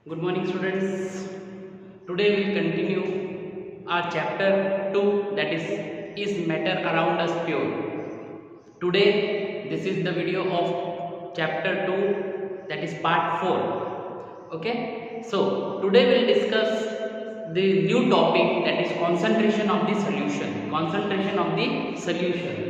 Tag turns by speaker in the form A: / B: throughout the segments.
A: Good morning, students. Today we will continue our chapter 2, that is matter around us pure? Today this is the video of chapter 2, that is part 4. Okay, so today we will discuss the new topic, that is concentration of the solution. Concentration of the solution.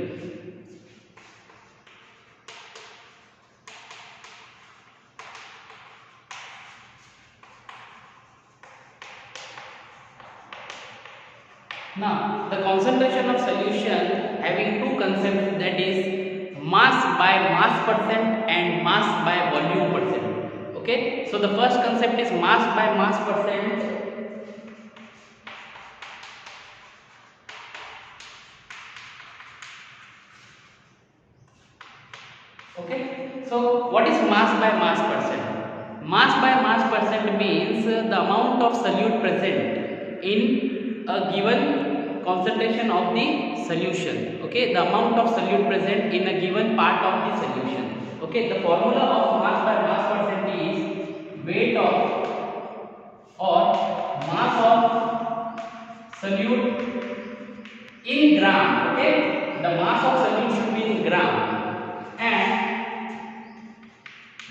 A: Now, the concentration of solution having two concepts, that is mass by mass percent and mass by volume percent. Okay, so the first concept is mass by mass percent. Okay, so what is mass by mass percent? Mass by mass percent means the amount of solute present in a given concentration of the solution. Okay, the amount of solute present in a given part of the solution. Okay, the formula of mass by mass percent is weight of or mass of solute in gram. Okay, the mass of solute should be in gram, and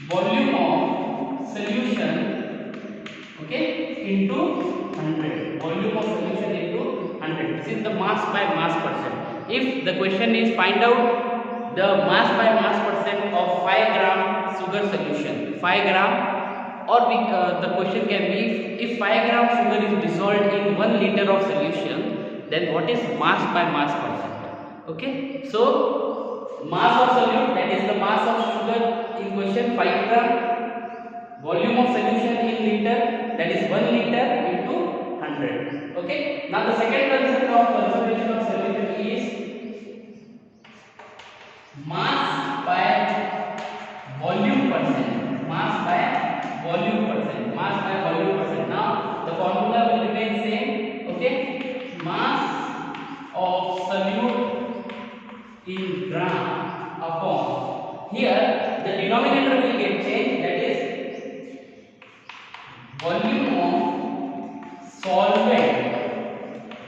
A: volume of solution, okay, into 100. Volume of solution into 100. This is the mass by mass percent. If the question is find out the mass by mass percent of 5 gram sugar solution, 5 gram, or the question can be if 5 gram sugar is dissolved in 1 liter of solution, then what is mass by mass percent? Okay, so mass of solute, that is the mass of sugar in question, 5 gram, volume of solution in liter, that is 1 liter into 100. Okay, now the second concept of concentration of solution is mass by volume percent. Mass by volume percent. Mass by volume percent. Now the formula will remain same. Okay, mass of solute in gram upon, here the denominator will get changed, that is volume of solvent.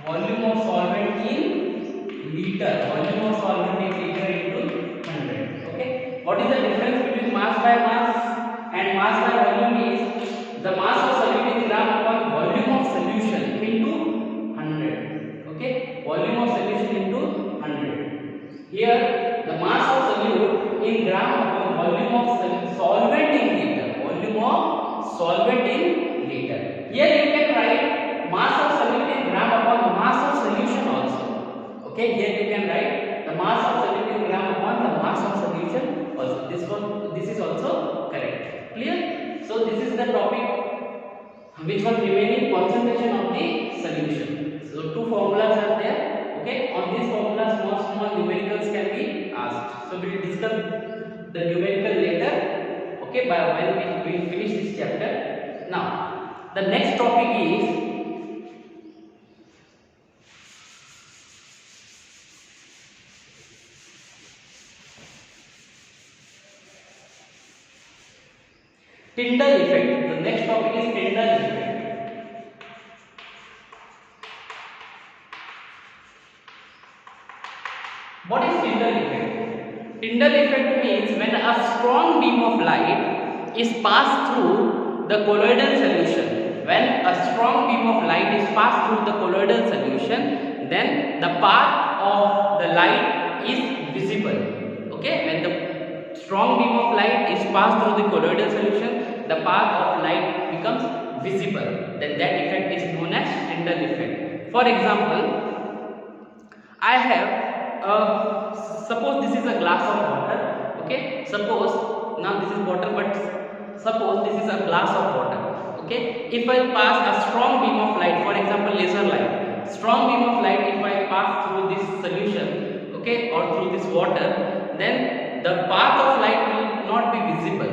A: Volume of solvent in liter. Volume of solvent in liter into 100. Okay, what is the difference between mass by mass and mass by volume is the mass of solute in gram upon volume of solution into 100. Okay, volume of solution into 100. Here the mass of solute in gram upon volume of solvent in liter. Volume of solvent in liter. Here you can write mass of solute in gram upon mass of solution also. Okay, here you can write the mass of solute in gram upon the mass of solution also. This is also correct. Clear? So this is the topic which was remaining, concentration of the solution. So two formulas are there. Okay, on these formulas small numericals can be asked. So we will discuss the numerical later. Okay, by when we will finish this chapter. Now the next topic is Tyndall effect. The next topic is Tyndall effect. What is Tyndall effect? Tyndall effect means when a strong beam of light is passed through the colloidal solution. When a strong beam of light is passed through the colloidal solution, then the path of the light is visible. Okay, when the strong beam of light is passed through the colloidal solution, the path of light becomes visible. Then that effect is known as Tyndall effect. For example, I have suppose this is a glass of water. Okay, suppose now this is water, but suppose this is a glass of water. Okay, if I pass a strong beam of light, for example laser light, strong beam of light, if I pass through this solution, okay, or through this water, then the path of light will not be visible.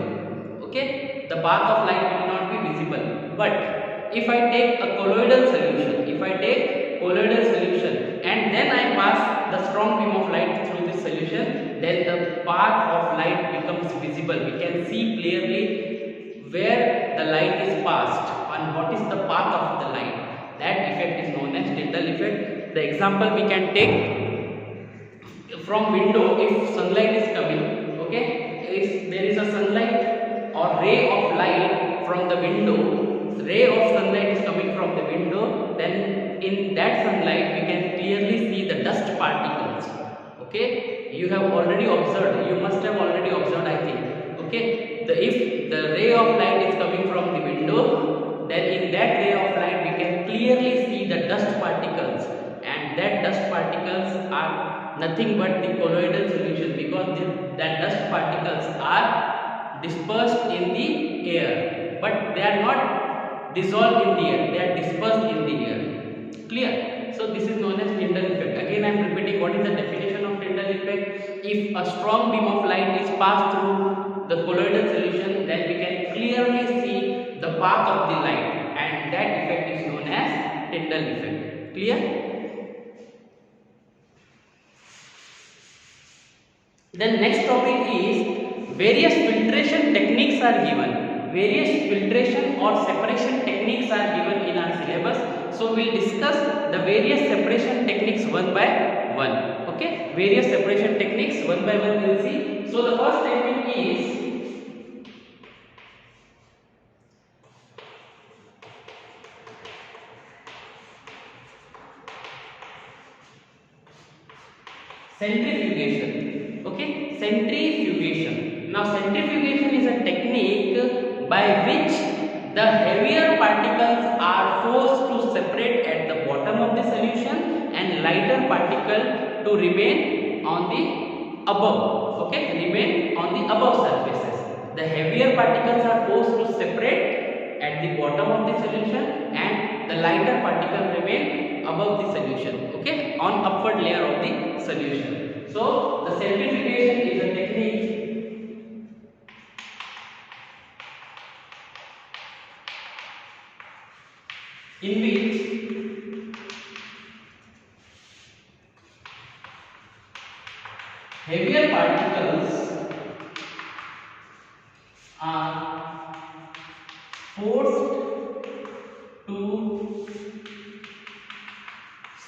A: Okay, the path of light will not be visible. But if I take a colloidal solution, and then I pass the strong beam of light through this solution, then the path of light becomes visible. We can see clearly where the light is passed and what is the path of the light. That effect is known as Tyndall effect. The example we can take from window. If sunlight is coming, okay, if there is a sunlight or ray of light from the window, ray of sunlight is coming from the window, then in that sunlight we can clearly see the dust particles. Okay, you have already observed, you must have already observed, I think. Okay, if the ray of light is coming from the window, then in that ray of light we can clearly see the dust particles, and that dust particles are nothing but the colloidal solution, because that dust particles are dispersed in the air, but they are not dissolved in the air, they are dispersed in the air. Clear? So this is known as Tyndall effect. Again I am repeating, what is the definition of Tyndall effect? If a strong beam of light is passed through the colloidal solution, then we can clearly see the path of the light, and that effect is known as Tyndall effect. Clear? Then next topic is various filtration techniques are given. Various filtration or separation techniques are given in our syllabus. So we will discuss the various separation techniques one by one. Okay, various separation techniques one by one we will see. So the first technique is centrifugation. Okay, centrifugation. Now centrifugation is a technique by which the heavier particles are forced to separate at the bottom of the solution and lighter particle to remain on the above. Okay, remain on the above surfaces. The heavier particles are forced to separate at the bottom of the solution and the lighter particle remain above the solution. Okay, on upward layer of the solution. So the centrifugation is a technique in which heavier particles are forced to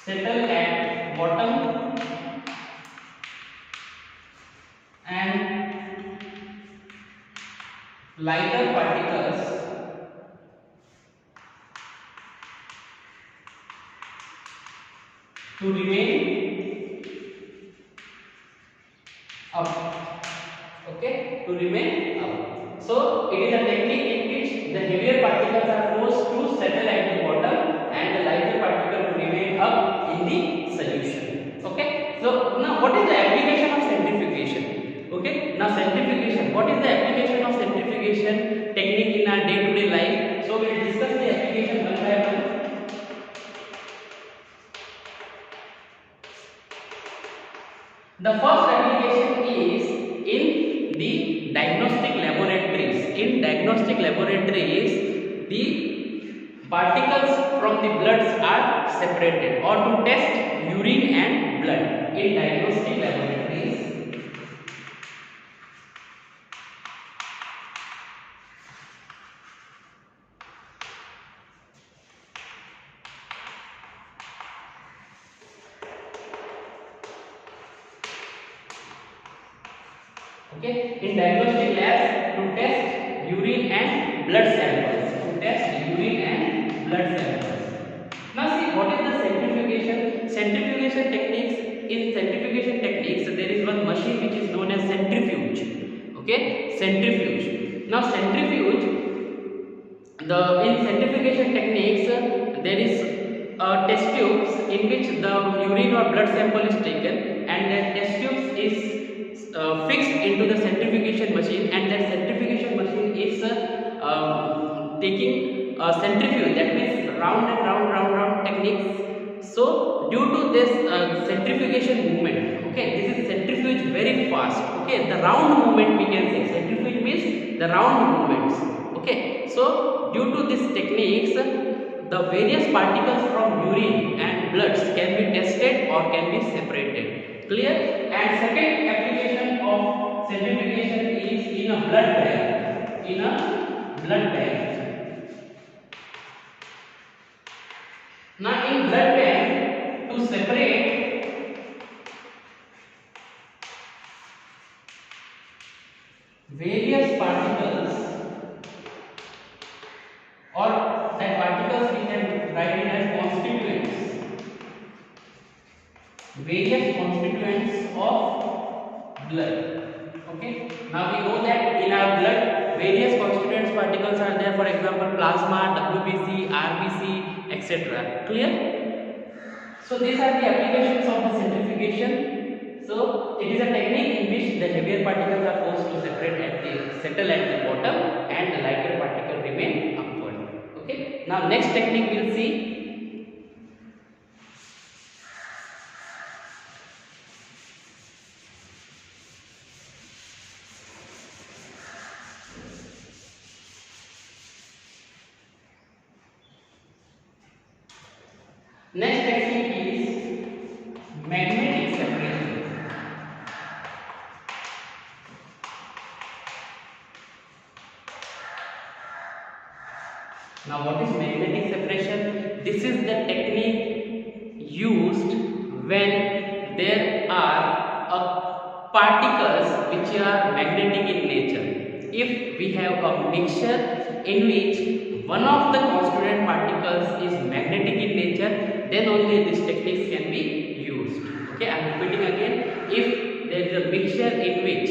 A: settle at bottom and lighter particles to remain up. Okay, to remain up. So it is a technique in which the heavier particles are forced to settle at the bottom and the lighter particle to remain up in the solution. Okay, so now what is the application of centrifugation? Okay, now centrifugation, what is the application of centrifugation technique in our day-to-day life? So we will discuss the application one by one. The first application is in the diagnostic laboratories. In diagnostic laboratories, the particles from the bloods are separated, or to test urine and blood in diagnostic laboratories. Okay, in diagnostic labs to test urine and blood samples. To test urine and blood samples. Now see, what is the centrifugation? Centrifugation techniques. In centrifugation techniques, there is one machine which is known as centrifuge. Okay, centrifuge. Now centrifuge. In centrifugation techniques, there is test tubes in which the urine or blood sample is taken, and that test tubes is fixed into the centrifugation machine, and that centrifugation machine is taking centrifuge, that means round and round techniques. So due to this centrifugation movement, okay, this is centrifuge very fast. Okay, the round movement we can say, centrifuge means the round movements. Okay, so due to these techniques, the various particles from urine and bloods can be tested or can be separated. Clear? And second application of centrifugation is in a blood bank. In a blood various particles, or that particles we can write it as constituents, various constituents of blood. Okay, now we know that in our blood various constituents particles are there, for example plasma, WBC, RBC, etc. Clear? So these are the applications of the centrifugation. So it is a technique in which the heavier particles are forced to settle at the bottom and the lighter particle remain upward. Okay. Now next technique we'll see. Next technique is magnetic separation. Now what is magnetic separation? This is the technique used when there are particles which are magnetic in nature. If we have a mixture in which one of the constituent particles is magnetic in nature, then only these techniques can be used. Okay, I am repeating again. If there is a mixture in which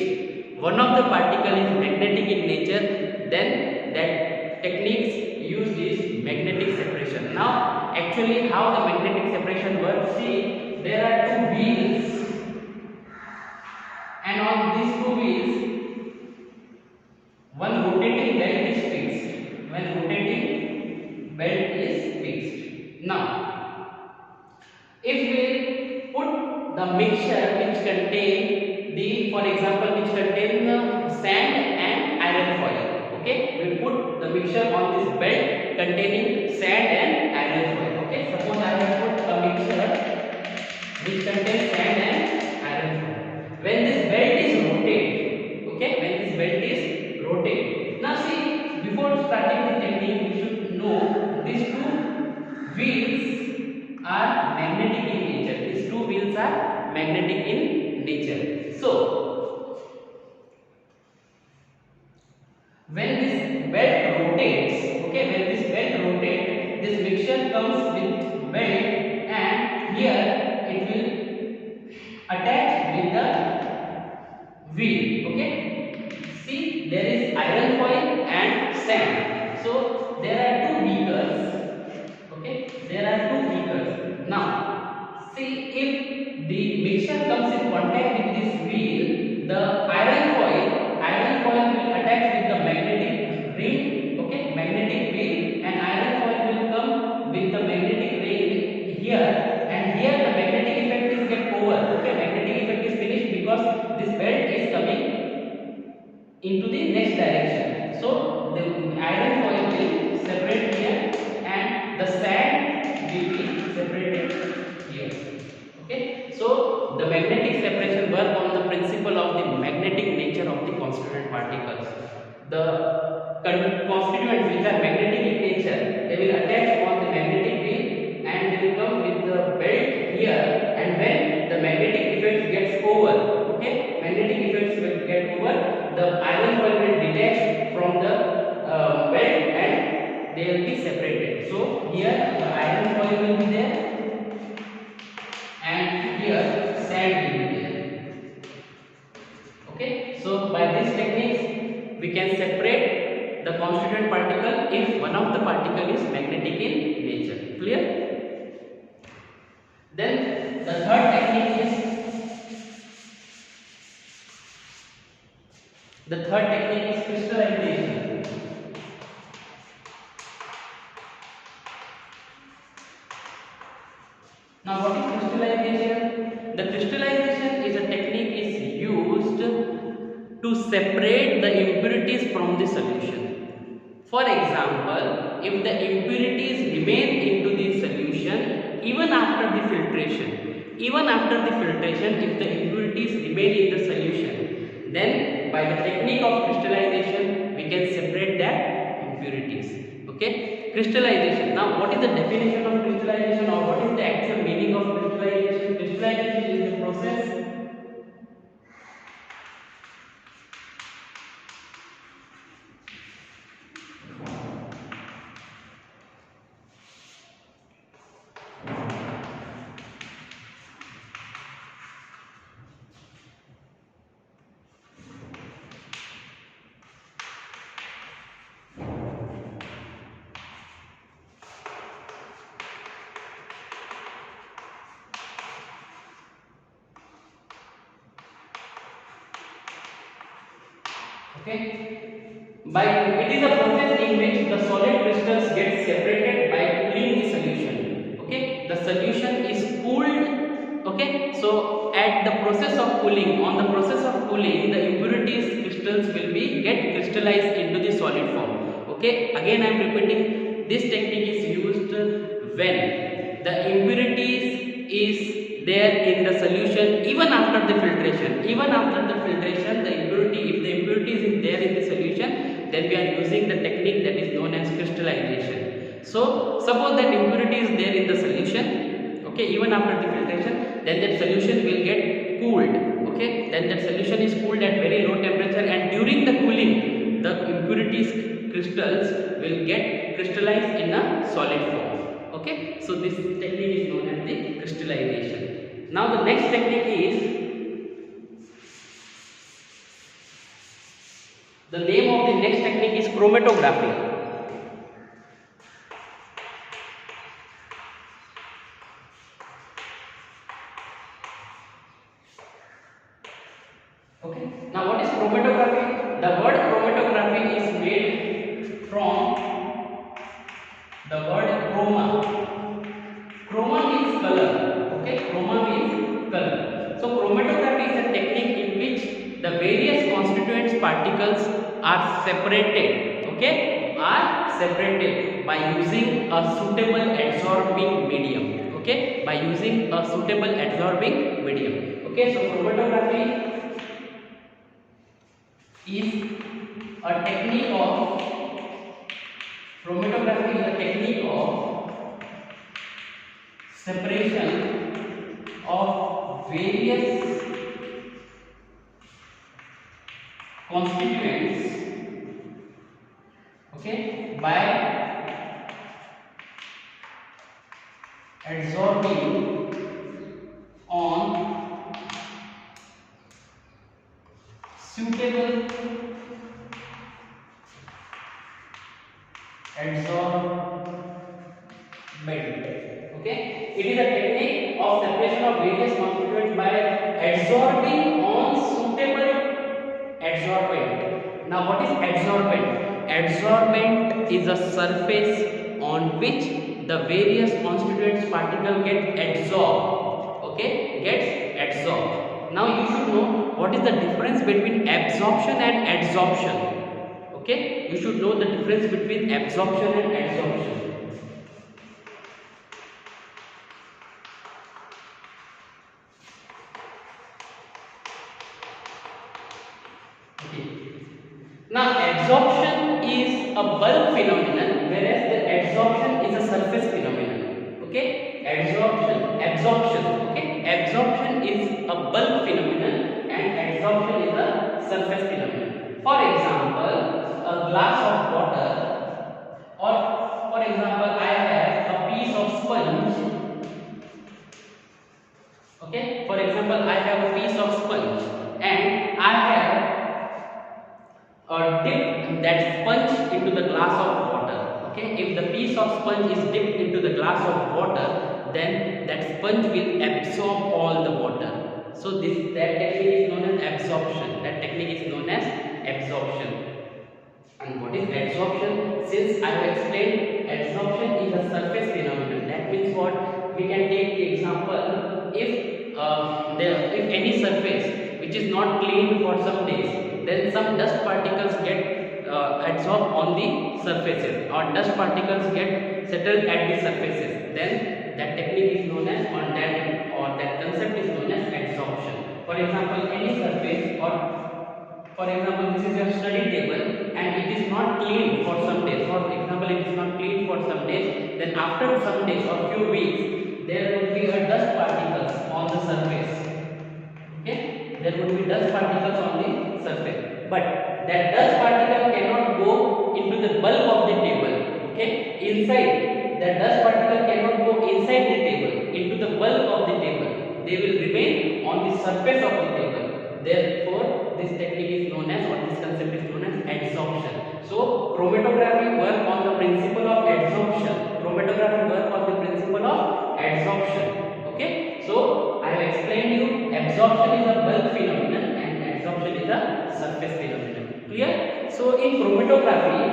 A: one of the particle is magnetic in nature, then that techniques used is magnetic separation. Now, actually, how the magnetic separation works? See, there are two wheels, and on these two wheels, one rotating belt is fixed. When rotating belt is fixed. Now, if we put the mixture which contain the, for example, which contain the sand and iron foil, okay, we put the mixture on this belt containing sand and iron foil. Okay, suppose I have put a mixture which contains sand and iron foil. When this belt is rotated, okay, when this belt is rotated. Now see, before starting the technique, we should know these two wheels are magnetic in nature. These two wheels are magnetic in nature. So, when this belt rotates, okay, when this belt rotates, this mixture comes with belt, and here it will attach with the wheel. Okay, see, there is iron foil and sand. So there are two beakers. Okay, there are two beakers. Now, see, if the mixture comes in contact with this wheel, the iron foil will attach with the magnetic ring, okay, magnetic wheel, and iron foil will come with the magnetic ring here, and here the magnetic effect is get over. Okay, magnetic effect is finished because this belt is coming into the next direction. So the iron foil will separate here, and the sand will be separated here. Okay, so the magnetic separation work on the principle of the magnetic nature of the constituent particles. The constituents which are magnetic in nature, they will attach on the magnetic wheel, and they will come with the belt here, and when the magnetic effect gets over, okay, magnetic effects will get over, the iron foil will detach from the belt, and they will be separated. So here the iron foil will be there, and here sand will be there. Okay, so by this technique we can separate the constituent particle if one of the particle is magnetic in nature. Clear? Then the third technique is crystallization. Now what is crystallization? The crystallization is a technique is used to separate the impurities from the solution. For example, if the impurities remain into the solution even after the filtration, if the impurities remain in the solution, then by the technique of crystallization we can separate that impurities. Okay, crystallization. Now what is the definition of crystallization, or what is the actual meaning of crystallization? Crystallization is the process Okay. It is a process in which the solid crystals get separated by cooling the solution. Okay, the solution is cooled. Okay, so at the process of cooling, on the process of cooling, the impurities crystals will be get crystallized into the solid form. Okay, again I am repeating, this technique is used when the impurities is there in the solution even after the filtration. Even after the filtration, the impurity, if the impurities is there in the solution, then we are using the technique that is known as crystallization. So suppose that impurity is there in the solution, okay, even after the filtration, then that solution will get cooled. Okay, then that solution is cooled at very low temperature, and during the cooling, the impurities crystals will get crystallized in a solid form. Okay, so this technique is known as the crystallization. Now the next technique is, the name of the next technique is chromatography. Okay, now what is chromatography? The word chromatography is made from the word chroma. Chroma means color. Okay, chroma means color. So chromatography is a technique in which the various constituents particles are separated. Okay, are separated by using a suitable adsorbing medium. Okay, by using a suitable adsorbing medium. Okay, so chromatography is a technique of separation of various constituents, okay, by adsorbing on suitable adsorbent. Okay, it is a technique of separation of various constituents by adsorbing on suitable adsorbent. Now what is adsorbent? Adsorbent is a surface on which the various constituents particle get adsorbed. Okay, gets adsorbed. Now you should know what is the difference between absorption and adsorption. Okay, you should know the difference between absorption and adsorption. Now absorption is a bulk phenomenon, whereas the adsorption is a surface phenomenon. Okay, absorption. Okay, absorption is a bulk phenomenon and adsorption is a surface phenomenon. For example, a glass of water, or for example, I have a piece of sponge. Okay, for example, I have a piece of sponge and I have dip that sponge into the glass of water. Okay, if the piece of sponge is dipped into the glass of water, then that sponge will absorb all the water. So that technique is known as absorption. That technique is known as absorption. And what is adsorption? Since I have explained, adsorption is a surface phenomenon. That means what? We can take the example, if any surface which is not cleaned for some days, then some dust particles get adsorbed on the surfaces, or dust particles get settled at the surfaces. Then that technique is known as, or that concept is known as adsorption. For example, any surface, or for example, this is your study table and it is not cleaned for some days. For example, it is not cleaned for some days. Then after some days or few weeks, there will be a dust particles on the surface. Okay, there would be dust particles on the surface, but that dust particle cannot go into the bulk of the table. Okay, inside, that dust particle cannot go inside the table, into the bulk of the table. They will remain on the surface of the table. Therefore, this technique is known as, or this concept is known as adsorption. So chromatography work on the principle of adsorption. Chromatography work on the principle of adsorption. Okay, so I have explained you, absorption is a bulk phenomenon and adsorption is a surface phenomenon. Clear? So in chromatography,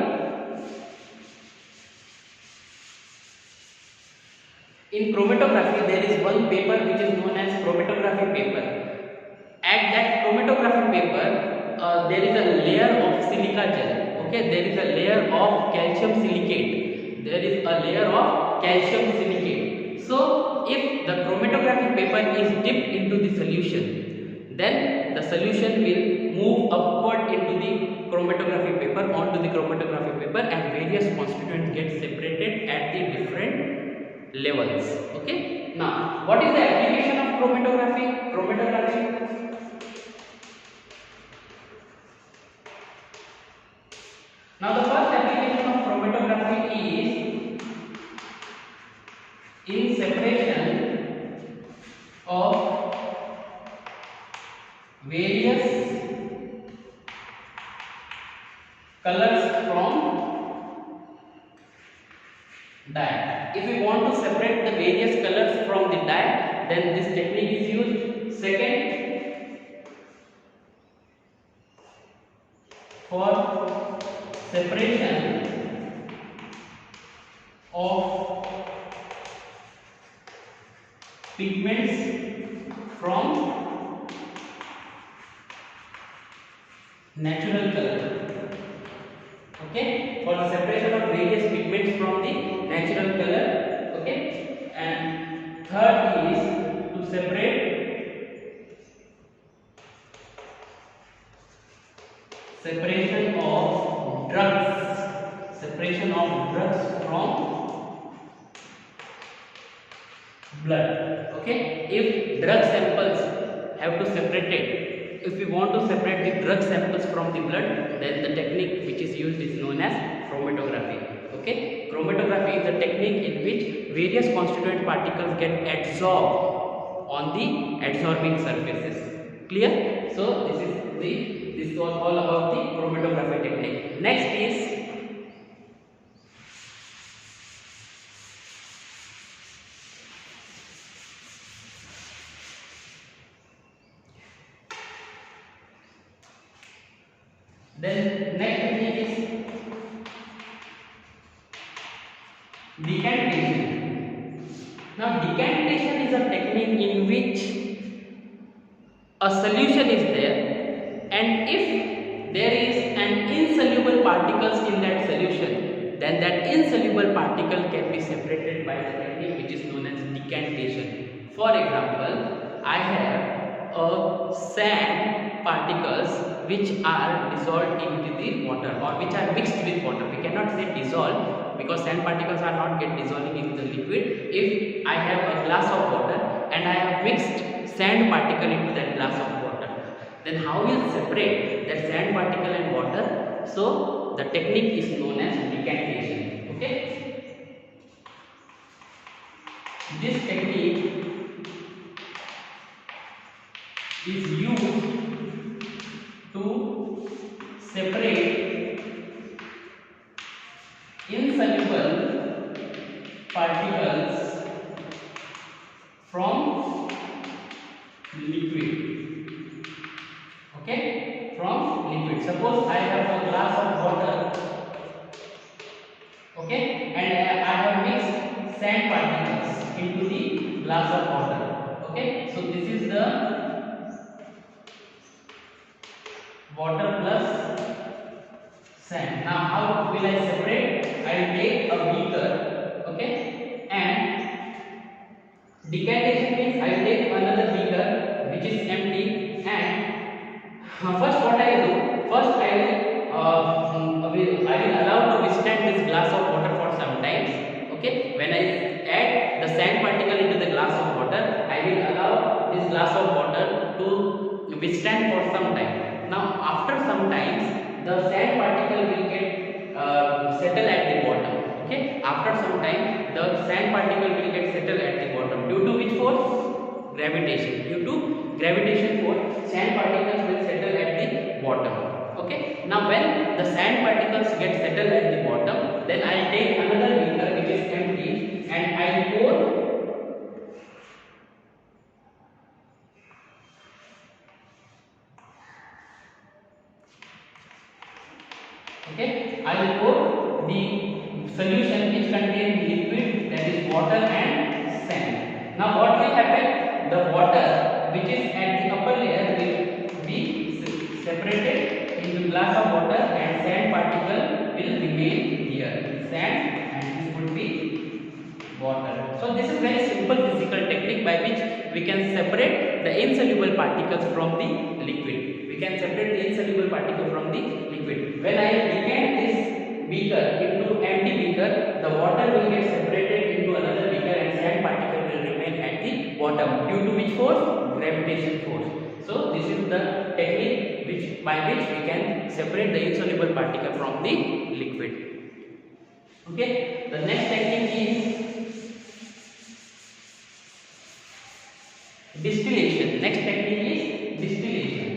A: there is one paper which is known as chromatography paper. At that chromatography paper, there is a layer of silica gel. Okay, there is a layer of calcium silicate. So if the chromatography paper is dipped into the solution, then the solution will move upward into the chromatography paper, onto the chromatography paper, and various constituents get separated at the different levels. Okay, now what is the application of chromatography? Now the first application of chromatography is in separation of various colors from dye. If we want to separate the various colors from the dye, then this technique is used. Second, for separation of pigments from natural color. Okay, for the separation of various pigments from the natural color. Okay, and third is to separate separation of drugs from blood. Okay, if drug samples have to separate it, if we want to separate the drug samples from the blood, then the technique which is used is known as chromatography. Okay, chromatography is a technique in which various constituent particles get adsorbed on the adsorbing surfaces. Clear? So this was all about the chromatography technique. Next is technique is decantation. Now decantation is a technique in which a solution is there, and if there is an insoluble particles in that solution, then that insoluble particle can be separated by the technique which is known as decantation. For example, I have a sand particles which are dissolved into the water, or which are mixed with water. We cannot say dissolved, because sand particles are not get dissolving in the liquid. If I have a glass of water and I have mixed sand particle into that glass of water, then how will separate that sand particle and water? So the technique is known as decantation. Okay, this technique is used to separate insoluble particles from liquid. Okay, from liquid. Suppose I have a glass of water, okay, and I have mixed sand particles into the glass of water. Okay, so this is the water plus sand. Now how will I separate? I will take a beaker, okay, and decantation means I will take another beaker which is empty, and first what I will do, first I will allow to withstand this glass of water for some time. Okay, when I add the sand particle into the glass of water, I will allow this glass of water to withstand for some time. Now after some time, the sand particle will get settle at the bottom. Okay, after some time the sand particle will get settled at the bottom. Due to which force? Gravitation. Due to gravitation force, sand particles will settle at the bottom. Okay, now when the sand particles get settled at the bottom, then I will take another beaker which is empty, and I will pour Okay, I will pour the solution which contains liquid, that is water and sand. Now what will happen? The water which is at the upper layer will be separated into glass of water and sand particle will remain here. Sand and this would be water. So this is very simple physical technique by which we can separate the insoluble particles from the liquid. We can separate the insoluble particle from the liquid. When I decant this beaker into empty beaker, the water will get separated into another beaker and sand particle will remain at the bottom. Due to which force? Gravitation force. So this is the technique by which we can separate the insoluble particle from the liquid. Okay, the next technique is distillation. Next technique is distillation.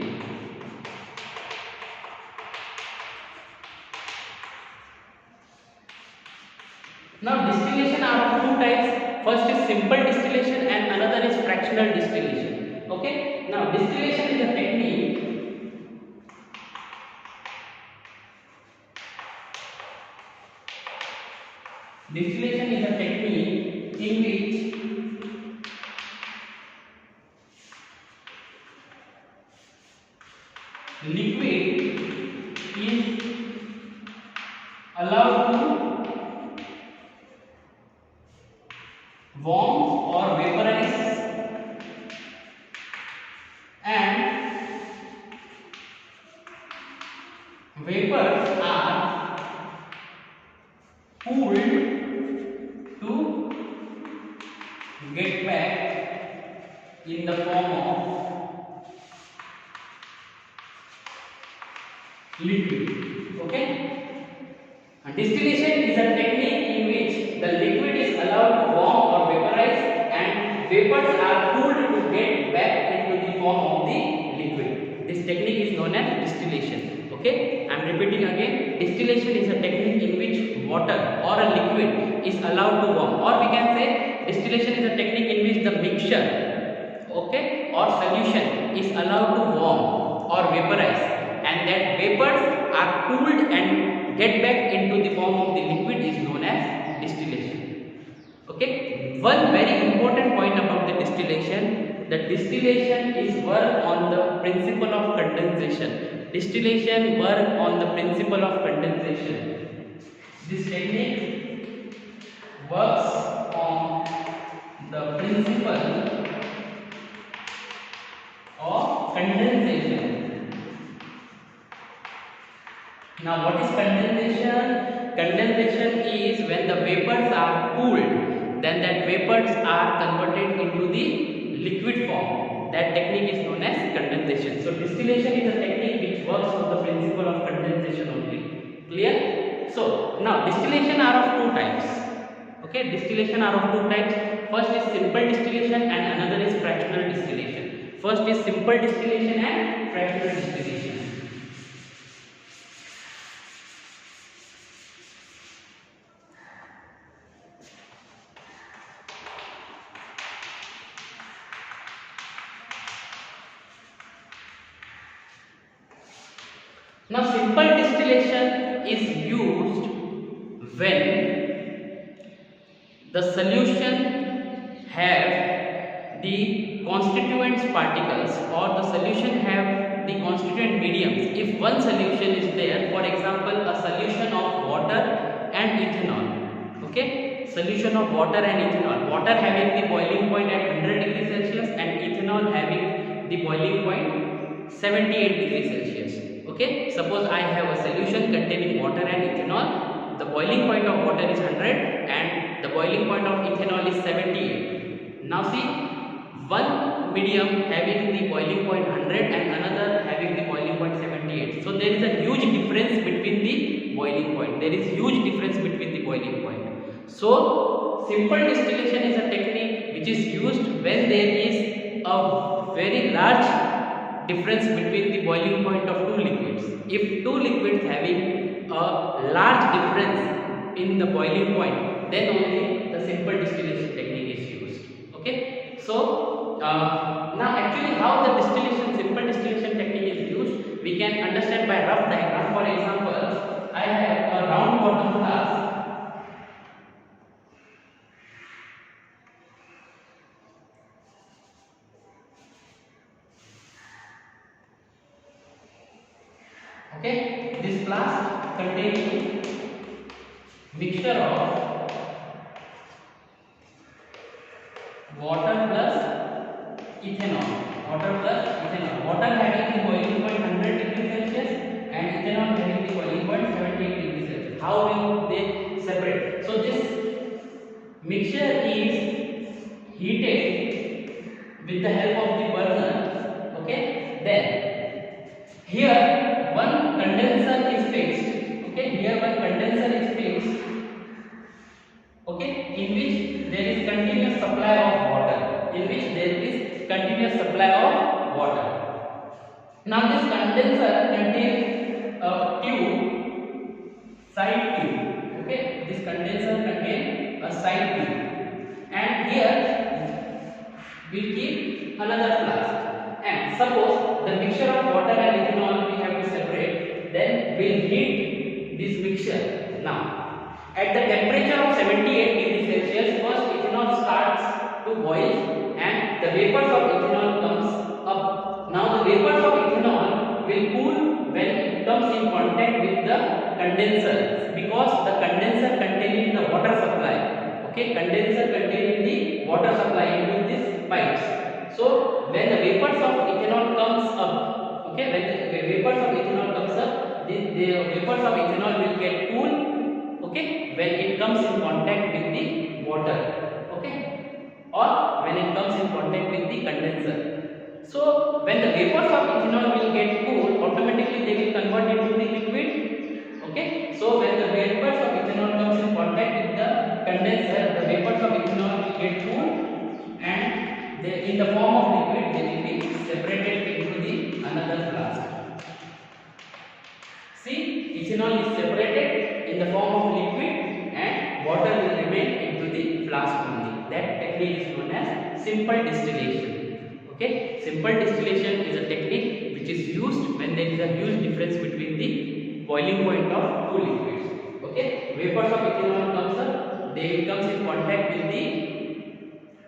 A: Now distillation are of two types. First is simple distillation and another is fractional distillation. Okay. Now distillation is a technique in which liquid is allowed to warm or vaporize and vapors are cooled to get back in the form of liquid. Okay. And distillation is a technique in which the liquid is allowed to warm or vaporize and vapors are cooled to get back into the form of the liquid. This technique is known as distillation. Okay, I am repeating again. Distillation is a technique in which water or a liquid is allowed to warm, or we can say distillation is a technique in which the mixture, okay, or solution is allowed to warm or vaporize, and that vapors are cooled and get back into the form of the liquid is known as distillation. Okay, one very important point about the distillation, the distillation is work on the principle of condensation. Distillation work on the principle of condensation. This technique works on the principle of condensation. Now what is condensation? Condensation is when the vapors are cooled, then that vapors are converted into the liquid form. That technique is known as condensation. So distillation is a technique which works on the principle of condensation only. Clear? So now distillation are of two types. Okay, distillation are of two types. First is simple distillation and another is fractional distillation. First is simple distillation and fractional distillation. Now simple distillation is used when the solution have the constituents particles or the solution have the constituent mediums. If one solution is there, for example a solution of water and ethanol, okay, solution of water and ethanol, water having the boiling point at 100 degrees Celsius and ethanol having the boiling point 78 degrees Celsius. Okay, suppose I have a solution containing water and ethanol. The boiling point of water is 100 and the boiling point of ethanol is 78. Now see, one medium having the boiling point 100 and another having the boiling point 78. So there is a huge difference between the boiling point. There is huge difference between the boiling point. So simple distillation is a technique which is used when there is a very large difference between the boiling point of two liquids. If two liquids having a large difference in the boiling point, then only the simple distillation technique is used. Okay, so now actually how the simple distillation technique is used, we can understand by rough diagram. For example, I this flask contains mixture of water plus ethanol. Water having the boiling point 100 degrees Celsius and ethanol having the boiling point 78 degrees Celsius. How will they separate? So this mixture is heated with the help of the burner. Okay, then here one condenser is fixed. Okay, here one condenser is fixed. Okay, in which there is continuous supply of water. Now this condenser contains a tube, side tube. Okay, this condenser contains a side tube, and here we'll keep another flask. And suppose the mixture of water and ethanol we have to separate, then we'll heat this mixture. Now, at the temperature of 78 degrees Celsius, first ethanol starts to boil and the vapors of ethanol comes up. Now the vapors of ethanol will cool when it comes in contact with the condenser, because the condenser containing the water supply. Okay, condenser containing the water supply into these pipes. So when the vapors of ethanol comes up, okay, when the vapors of ethanol comes up, the vapors of ethanol will get cool. Okay, when it comes in contact with the water. Okay, or when it comes in contact with the condenser. So when the vapors of ethanol will get cool, automatically they will convert into the liquid. Okay, so when the vapors of ethanol comes in contact with the condenser, the vapors of ethanol will get cool, and they, in the form of liquid, they will be separated into the another flask. See, ethanol is separated in the form of liquid and water will remain into the flask only. That technique is known as simple distillation. Okay, simple distillation is a technique which is used when there is a huge difference between the boiling point of two liquids. Okay, vapors of ethanol comes up, they comes in contact with the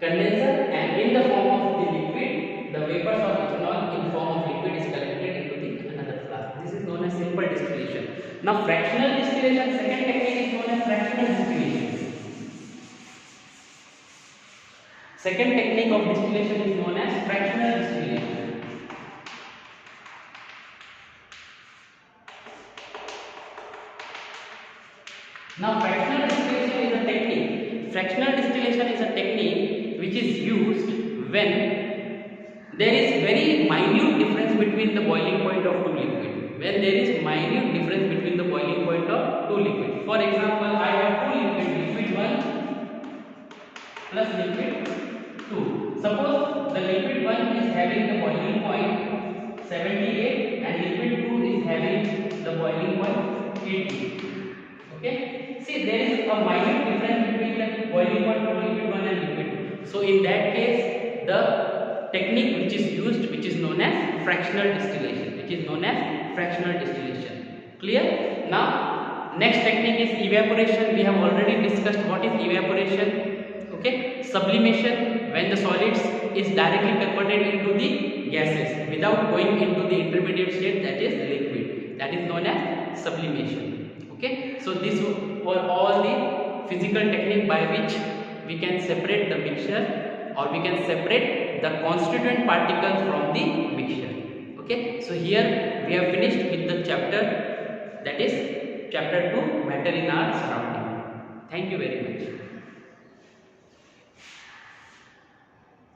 A: condenser, and in the form of the liquid, the vapors of ethanol in form of liquid is collected into the another flask. This is known as simple distillation. Now fractional distillation, second technique is known as fractional distillation. Second technique of distillation is known as fractional distillation. Now fractional distillation is a technique. Fractional distillation is a technique which is used when there is very minute difference between the boiling point of two liquids. When there is minute difference between the boiling point of two liquids. For example, I have two liquids, liquid 1 plus liquid 2. Suppose the liquid 1 is having the boiling point 78 and liquid 2 is having the boiling point 80. Okay, see there is a minute difference between the boiling point of liquid 1 and liquid 2. So in that case, the technique which is used, which is known as fractional distillation, Clear? Now next technique is evaporation. We have already discussed what is evaporation. Okay, sublimation, when the solids is directly converted into the gases without going into the intermediate state, that is liquid, that is known as sublimation. Okay, so these were all the physical technique by which we can separate the mixture, or we can separate the constituent particles from the mixture. Okay, so here we have finished with the chapter, that is chapter 2, matter in our surrounding. Thank you very much.